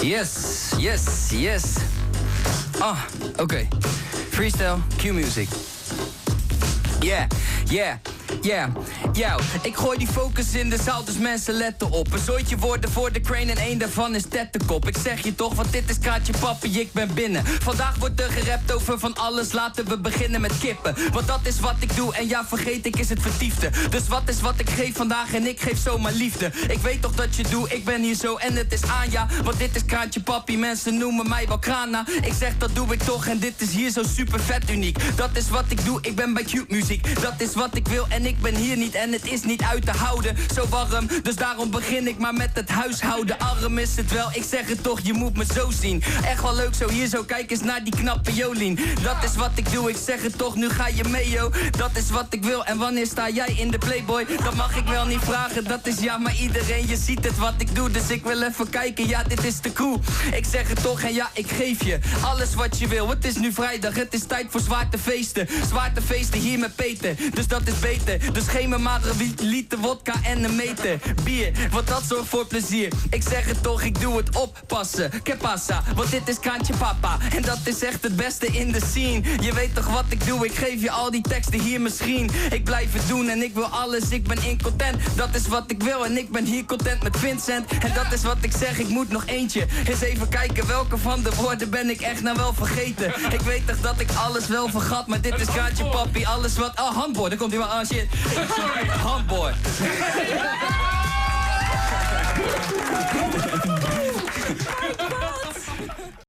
Yes. Oké. Freestyle, Q-music. Yeah. Ik gooi die focus in de zaal, dus mensen letten op. Een zooitje worden voor de crane en één daarvan is tettenkop. Ik zeg je toch, want dit is Kraantje Papi, ik ben binnen. Vandaag wordt er gerapt over van alles, laten we beginnen met kippen. Want dat is wat ik doe en ja, vergeet ik is het vertiefde. Dus wat is wat ik geef vandaag en ik geef zomaar liefde. Ik weet toch dat je doet, ik ben hier zo en het is aan ja. Want dit is Kraantje Papi, mensen noemen mij wel Krana. Ik zeg dat doe ik toch en dit is hier zo super vet uniek. Dat is wat ik doe, ik ben bij Q-muziek. Dat is wat ik wil en ik ben hier niet en het is niet uit te houden. Zo warm, dus daarom begin ik maar met het huishouden. Arm is het wel, ik zeg het toch, je moet me zo zien. Echt wel leuk zo, hier zo, kijk eens naar die knappe Jolien. Dat is wat ik doe, ik zeg het toch, nu ga je mee yo. Dat is wat ik wil en wanneer sta jij in de Playboy? Dat mag ik wel niet vragen, dat is ja, maar iedereen, je ziet het wat ik doe. Dus ik wil even kijken, ja, dit is de cool. Ik zeg het toch en ja, ik geef je alles wat je wil. Het is nu vrijdag, het is tijd voor zwaarte feesten. Zwaarte feesten hier met Peter, dus dat is beter. Dus geef me maar een liter wodka en een meter bier, want dat zorgt voor plezier. Ik zeg het toch, ik doe het oppassen. Que pasa, want dit is Kraantje Papa. En dat is echt het beste in de scene. Je weet toch wat ik doe, ik geef je al die teksten hier misschien. Ik blijf het doen en ik wil alles, ik ben incontent. Dat is wat ik wil en ik ben hier content met Vincent. En dat is wat ik zeg, ik moet nog eentje. Eens even kijken welke van de woorden ben ik echt nou wel vergeten. Ik weet toch dat ik alles wel vergat, maar dit is Kraantje Papi. Alles wat... Oh, handboard, daar komt hij wel. Oh shit. Sorry, handboard.